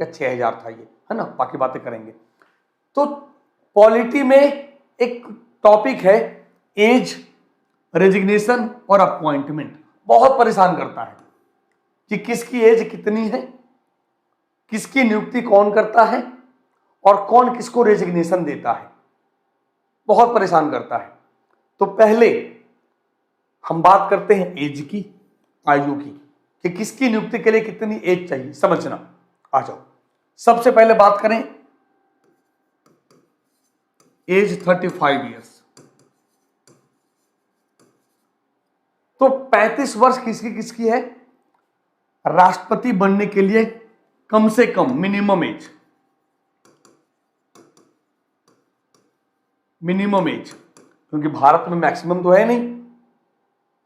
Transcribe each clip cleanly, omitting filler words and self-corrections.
या 6000 था ये, है ना, बाकी बातें करेंगे। तो पॉलिटी में एक टॉपिक है एज, रेजिग्नेशन और अपॉइंटमेंट, बहुत परेशान करता है कि किसकी एज कितनी है, किसकी नियुक्ति कौन करता है और कौन किसको रेजिग्नेशन देता है, बहुत परेशान करता है। तो पहले हम बात करते हैं एज की, आयु की, कि किसकी नियुक्ति के लिए कितनी एज चाहिए, समझना। आ जाओ, सबसे पहले बात करें एज 35 ईयर्स। तो 35 वर्ष किसकी किसकी है? राष्ट्रपति बनने के लिए कम से कम मिनिमम एज, क्योंकि भारत में मैक्सिमम तो है नहीं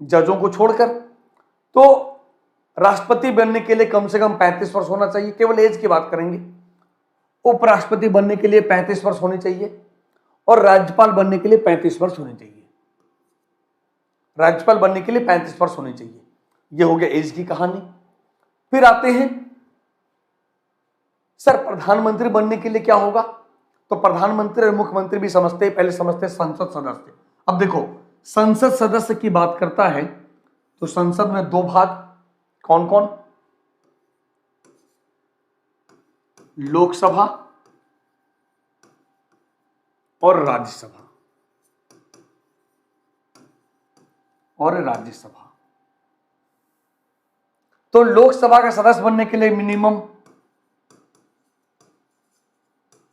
जजों को छोड़कर, तो राष्ट्रपति बनने के लिए कम से कम 35 वर्ष होना चाहिए, केवल एज की बात करेंगे। उपराष्ट्रपति बनने के लिए 35 वर्ष होने चाहिए और राज्यपाल बनने के लिए 35 वर्ष होने चाहिए। राज्यपाल बनने के लिए 35 वर्ष होने चाहिए। यह हो गया एज की कहानी। फिर आते हैं सर प्रधानमंत्री बनने के लिए क्या होगा? तो प्रधानमंत्री और मुख्यमंत्री भी समझते हैं, पहले समझते हैं संसद सदस्य। अब देखो, संसद सदस्य की बात करता है तो संसद में दो भाग, कौन कौन? लोकसभा और राज्यसभा। तो लोकसभा का सदस्य बनने के लिए मिनिमम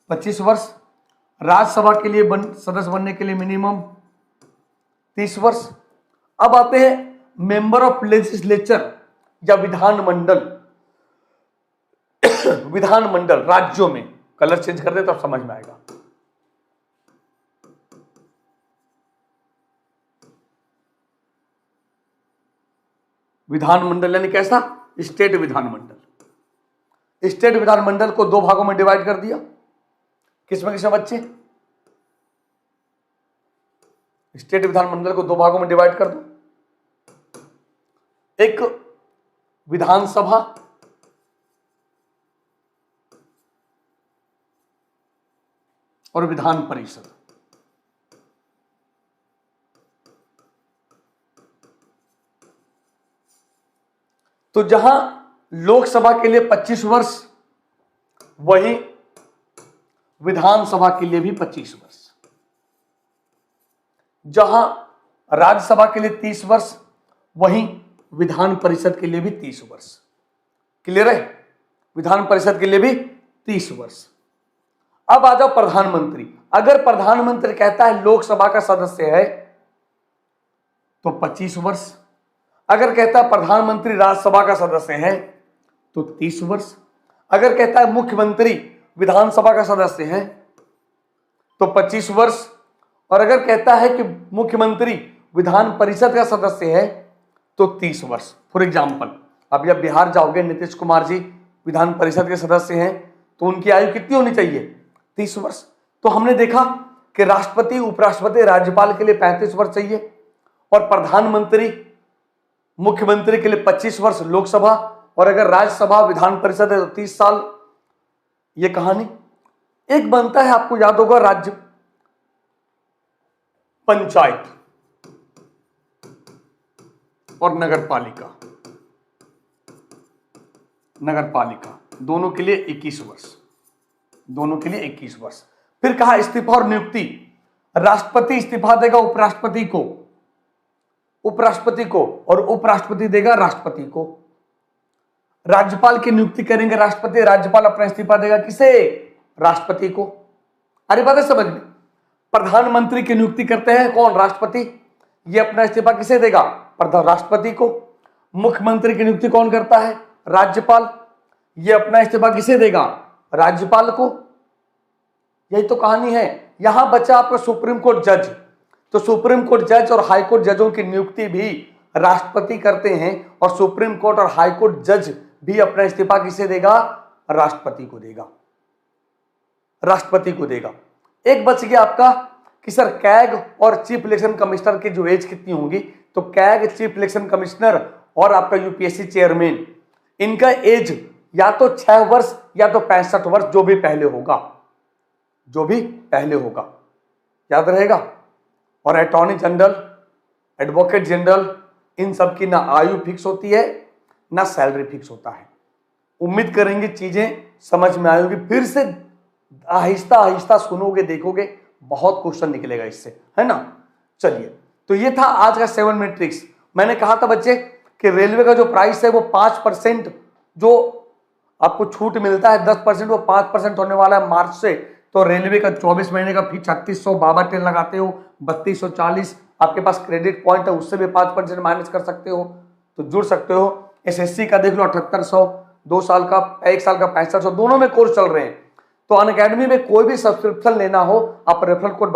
25 वर्ष, राज्यसभा के लिए सदस्य बनने के लिए मिनिमम 30 वर्ष। अब आते हैं मेंबर ऑफ लेजिस्लेचर या विधानमंडल। विधानमंडल राज्यों में, कलर चेंज कर दे तो समझ में आएगा। विधानमंडल यानी कैसा? स्टेट विधानमंडल। स्टेट विधानमंडल को दो भागों में डिवाइड कर दिया। किसमें किसमें बच्चे? स्टेट विधानमंडल को दो भागों में डिवाइड कर दो। एक विधानसभा और विधान परिषद। तो जहां लोकसभा के लिए 25 वर्ष, वहीं विधानसभा के लिए भी 25 वर्ष। जहां राज्यसभा के लिए 30 वर्ष, वहीं विधान परिषद के लिए भी 30 वर्ष। क्लियर है? विधान परिषद के लिए भी 30 वर्ष। अब आ जाओ प्रधानमंत्री। अगर प्रधानमंत्री कहता है लोकसभा का सदस्य है तो 25 वर्ष। अगर कहता है प्रधानमंत्री राज्यसभा का सदस्य है तो 30 वर्ष। अगर कहता है मुख्यमंत्री विधानसभा का सदस्य है तो 25 वर्ष। और अगर कहता है कि मुख्यमंत्री विधान परिषद का सदस्य है तो 30 वर्ष। फॉर एग्जाम्पल, अब जब बिहार जाओगे, नीतीश कुमार जी विधान परिषद के सदस्य हैं तो उनकी आयु कितनी होनी चाहिए? 30 वर्ष। तो हमने देखा कि राष्ट्रपति, उपराष्ट्रपति, राज्यपाल के लिए 35 वर्ष चाहिए और प्रधानमंत्री, मुख्यमंत्री के लिए 25 वर्ष लोकसभा, और अगर राज्यसभा विधान परिषद है तो 30 साल। ये कहानी। एक बनता है, आपको याद होगा, राज्य पंचायत और नगर पालिका। दोनों के लिए 21 वर्ष। फिर कहा इस्तीफा और नियुक्ति। राष्ट्रपति इस्तीफा देगा उपराष्ट्रपति को और उपराष्ट्रपति देगा राष्ट्रपति को। राज्यपाल की नियुक्ति करेंगे राष्ट्रपति, राज्यपाल अपना इस्तीफा देगा किसे? राष्ट्रपति को। अरे बात है समझ में? प्रधानमंत्री की नियुक्ति करते हैं कौन? राष्ट्रपति। ये अपना इस्तीफा किसे देगा? राष्ट्रपति को। मुख्यमंत्री की नियुक्ति कौन करता है? राज्यपाल। ये अपना इस्तीफा किसे देगा? राज्यपाल को। यही तो कहानी है। यहां बचा आपका सुप्रीम कोर्ट जज। तो सुप्रीम कोर्ट जज और हाई कोर्ट जजों की नियुक्ति भी राष्ट्रपति करते हैं और सुप्रीम कोर्ट और हाई कोर्ट जज भी अपना इस्तीफा किसे देगा? राष्ट्रपति को देगा। एक बच गया आपका कि सर कैग और चीफ इलेक्शन कमिश्नर की जो एज कितनी होगी? तो कैग, चीफ इलेक्शन कमिश्नर और आपका यूपीएससी चेयरमैन, इनका एज या तो 6 वर्ष या तो 65 वर्ष, जो भी पहले होगा, जो भी पहले होगा, याद रहेगा। और अटॉर्नी जनरल, एडवोकेट जनरल, इन सब की ना आयु फिक्स होती है ना सैलरी फिक्स होता है। उम्मीद करेंगे चीजें समझ में आएगी, फिर से आहिस्ता आहिस्ता सुनोगे, देखोगे, बहुत क्वेश्चन निकलेगा इससे, है ना। चलिए, तो ये था आज का 7 मिनट ट्रिक्स। मैंने कहा था बच्चे कि रेलवे का जो प्राइस है वो 5% जो आपको छूट मिलता है, 10% वो 5% होने वाला है मार्च से। तो रेलवे का 24 महीने का फी 3600, बाबा ट्रेन लगाते हो 3240, आपके पास क्रेडिट पॉइंट है, उससे भी 5% माइनस कर सकते हो, तो जुड़ सकते हो। एसएससी का देख लो 7800, 2 साल का, 1 साल का 6500, दोनों में कोर्स चल रहे हैं। तो अनअकैडमी में कोई भी सब्सक्रिप्शन लेना हो, आप रेफरल कोड